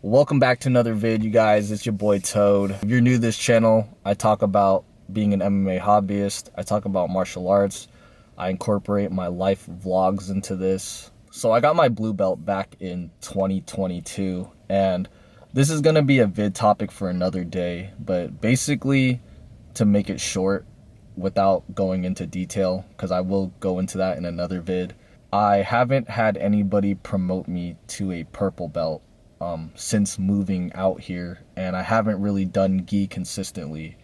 Welcome back to another vid, you guys. It's your boy Toad. If you're new to this channel, I talk about being an MMA hobbyist. I talk about martial arts. I incorporate my life vlogs into this. So I got my blue belt back in 2022, and this is gonna be a vid topic for another day, but basically, to make it short without going into detail, because I will go into that in another vid, I haven't had anybody promote me to a purple belt since moving out here, and I haven't really done gi consistently.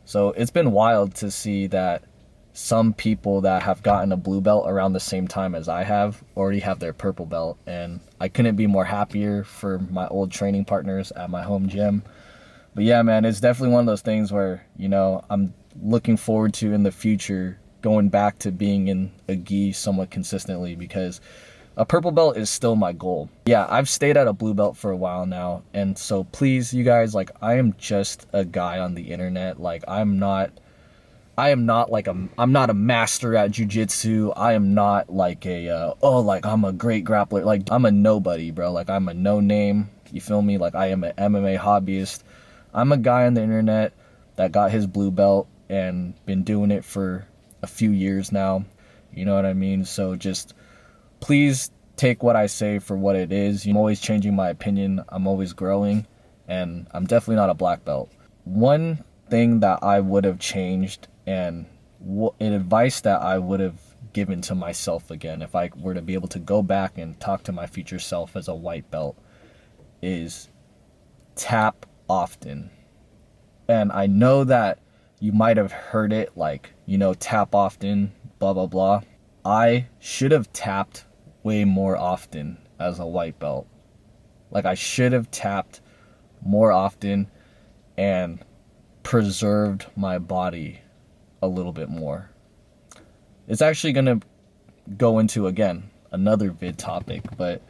So it's been wild to see that some people that have gotten a blue belt around the same time as I have already have their purple belt, and I couldn't be more happier for my old training partners at my home gym. But yeah, man, it's definitely one of those things where, you know, I'm looking forward to in the future going back to being in a gi somewhat consistently, because a purple belt is still my goal. Yeah, I've stayed at a blue belt for a while now, and so please, you guys, like, I am just a guy on the internet. Like, I'm not a master at Jiu Jitsu. I am not like I'm a great grappler. Like, I'm a nobody, bro. Like, I'm a no name. You feel me? Like, I am an MMA hobbyist. I'm a guy on the internet that got his blue belt and been doing it for a few years now. You know what I mean? So just please take what I say for what it is. I'm always changing my opinion. I'm always growing, and I'm definitely not a black belt. One thing that I would have changed, and an advice that I would have given to myself again if I were to be able to go back and talk to my future self as a white belt, is tap often. And I know that you might have heard it, like, you know, tap often, blah blah blah. I should have tapped way more often as a white belt. Like, I should have tapped more often and preserved my body a little bit more. It's actually gonna go into, again, another vid topic, but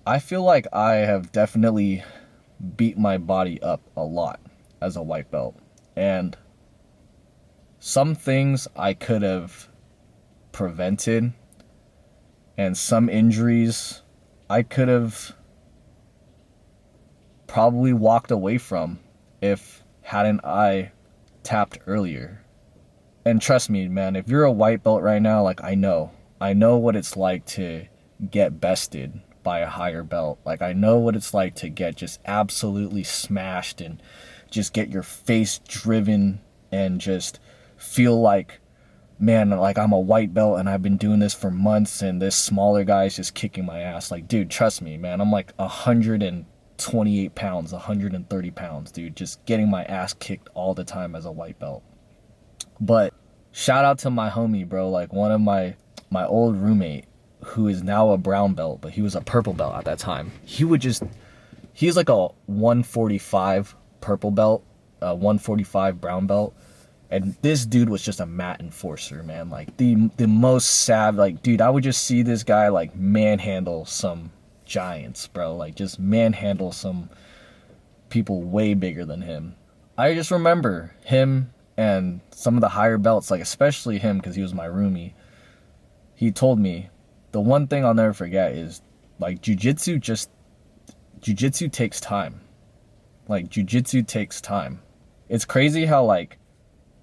I feel like I have definitely beat my body up a lot as a white belt, and some things I could have prevented, and some injuries I could have probably walked away from if hadn't I tapped earlier. And trust me, man, if you're a white belt right now, like, I know what it's like to get bested by a higher belt. Like, I know what it's like to get just absolutely smashed and just get your face driven and just feel like, man, like, I'm a white belt and I've been doing this for months and this smaller guy's just kicking my ass. Like, dude, trust me, man, I'm like 128 pounds, 130 pounds, dude, just getting my ass kicked all the time as a white belt. But shout out to my homie, bro, like, one of my old roommate, who is now a brown belt, but he was a purple belt at that time. He's like a 145 purple belt, 145 brown belt. And this dude was just a mat enforcer, man. Like, the most savage. Like, dude, I would just see this guy, like, manhandle some giants, bro. Like, just manhandle some people way bigger than him. I just remember him and some of the higher belts, like, especially him, because he was my roomie. He told me, the one thing I'll never forget is, like, Jiu-Jitsu takes time. Like, Jiu-Jitsu takes time. It's crazy how, like,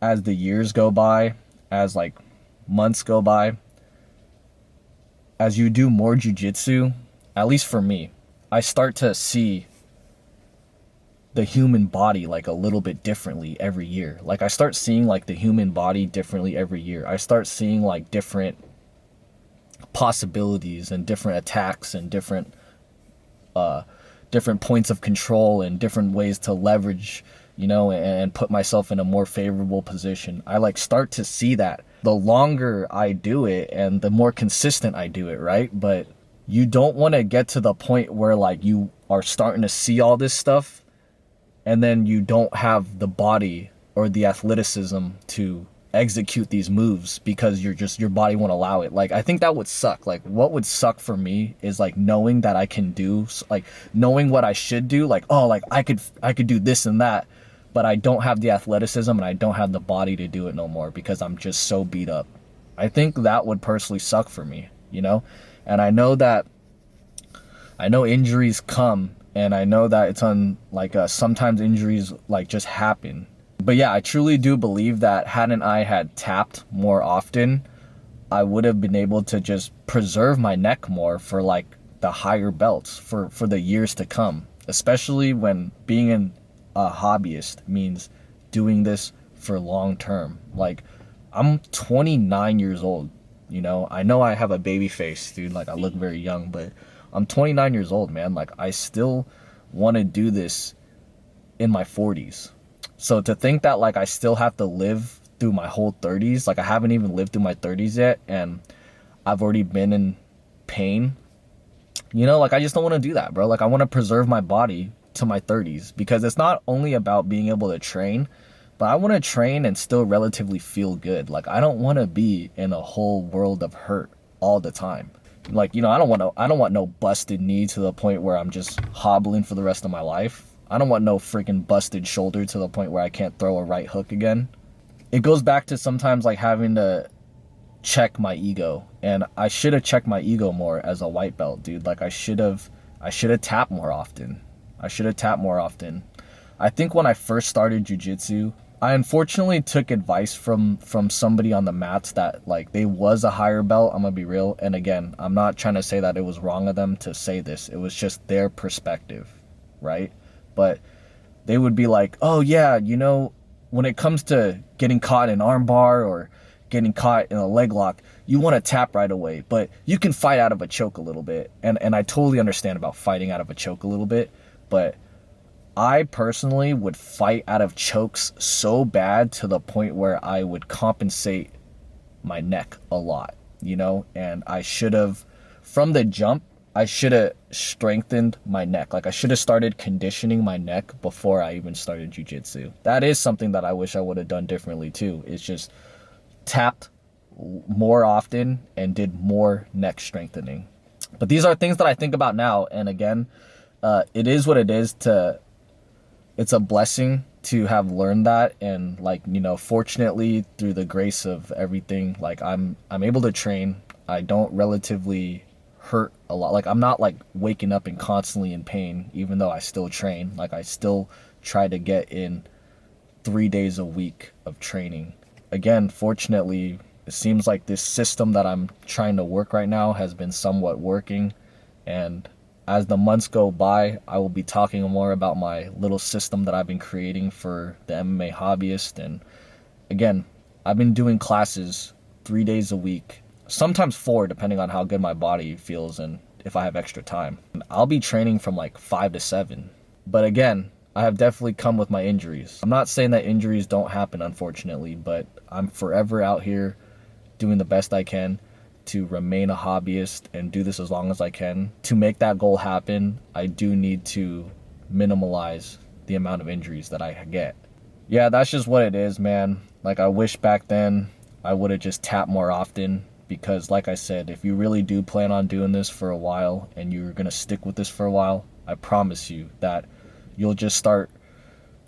as the years go by, as, like, months go by, as you do more jiu-jitsu, at least for me, I start to see the human body, like, a little bit differently every year. Like, I start seeing, like, the human body differently every year. I start seeing, like, different possibilities and different attacks and different points of control and different ways to leverage, you know, and put myself in a more favorable position. I, like, start to see that the longer I do it and the more consistent I do it, right? But you don't want to get to the point where, like, you are starting to see all this stuff and then you don't have the body or the athleticism to execute these moves because your body won't allow it. Like, I think that would suck. Like, what would suck for me is, like, knowing that I can do, like, knowing what I should do, like, oh, like, I could do this and that, but I don't have the athleticism and I don't have the body to do it no more because I'm just so beat up. I think that would personally suck for me, you know? And I know injuries come And I know that it's on like sometimes injuries like just happen. But yeah, I truly do believe that hadn't I had tapped more often, I would have been able to just preserve my neck more for like the higher belts for the years to come, especially when being a hobbyist means doing this for long term. Like, I'm 29 years old, you know? I know I have a baby face, dude, like I look very young, but I'm 29 years old, man. Like, I still want to do this in my 40s. So to think that like I still have to live through my whole 30s, like I haven't even lived through my 30s yet, and I've already been in pain, you know, like I just don't want to do that, bro. Like I want to preserve my body to my 30s, because it's not only about being able to train, but I want to train and still relatively feel good. Like I don't want to be in a whole world of hurt all the time. Like, you know, I don't want no busted knee to the point where I'm just hobbling for the rest of my life. I don't want no freaking busted shoulder to the point where I can't throw a right hook again. It goes back to sometimes like having to check my ego, and I should have checked my ego more as a white belt, dude. Like I should have tapped more often. I should have tapped more often. I think when I first started jiu-jitsu, I unfortunately took advice from somebody on the mats that like they was a higher belt. I'm gonna be real, and again, I'm not trying to say that it was wrong of them to say this. It was just their perspective, right? But they would be like, oh yeah, you know, when it comes to getting caught in an arm bar or getting caught in a leg lock, you want to tap right away, but you can fight out of a choke a little bit. And I totally understand about fighting out of a choke a little bit, but I personally would fight out of chokes so bad to the point where I would compensate my neck a lot, you know? And I should have, from the jump, I should have strengthened my neck. Like I should have started conditioning my neck before I even started jiu-jitsu. That is something that I wish I would have done differently too. It's just tapped more often and did more neck strengthening. But these are things that I think about now. And again, it is what it is. It's a blessing to have learned that. And like, you know, fortunately through the grace of everything, like I'm able to train. I don't relatively hurt a lot. Like I'm not like waking up and constantly in pain, even though I still train. Like I still try to get in 3 days a week of training. Again, fortunately, it seems like this system that I'm trying to work right now has been somewhat working. And as the months go by, I will be talking more about my little system that I've been creating for the MMA hobbyist. And again, I've been doing classes 3 days a week, sometimes 4, depending on how good my body feels and if I have extra time. And I'll be training from like 5 to 7. But again, I have definitely come with my injuries. I'm not saying that injuries don't happen, unfortunately, but I'm forever out here doing the best I can to remain a hobbyist and do this as long as I can. To make that goal happen, I do need to minimalize the amount of injuries that I get. Yeah, that's just what it is, man. Like I wish back then I would have just tapped more often, because like I said, if you really do plan on doing this for a while and you're going to stick with this for a while, I promise you that you'll just start,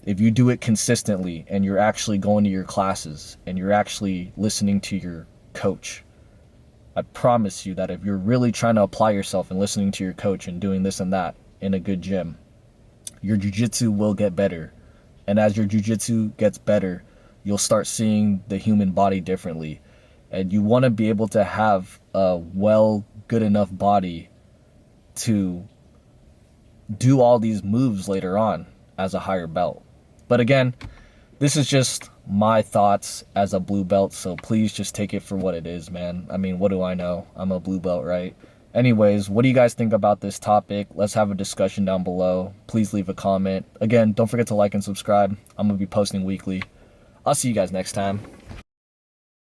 if you do it consistently and you're actually going to your classes and you're actually listening to your coach, I promise you that if you're really trying to apply yourself and listening to your coach and doing this and that in a good gym, your jiu-jitsu will get better. And as your jiu-jitsu gets better, you'll start seeing the human body differently. And you want to be able to have a good enough body to do all these moves later on as a higher belt. But again, this is just my thoughts as a blue belt, so please just take it for what it is, man. I mean, what do I know? I'm a blue belt, right? Anyways, what do you guys think about this topic? Let's have a discussion down below. Please leave a comment. Again, don't forget to like and subscribe. I'm going to be posting weekly. I'll see you guys next time.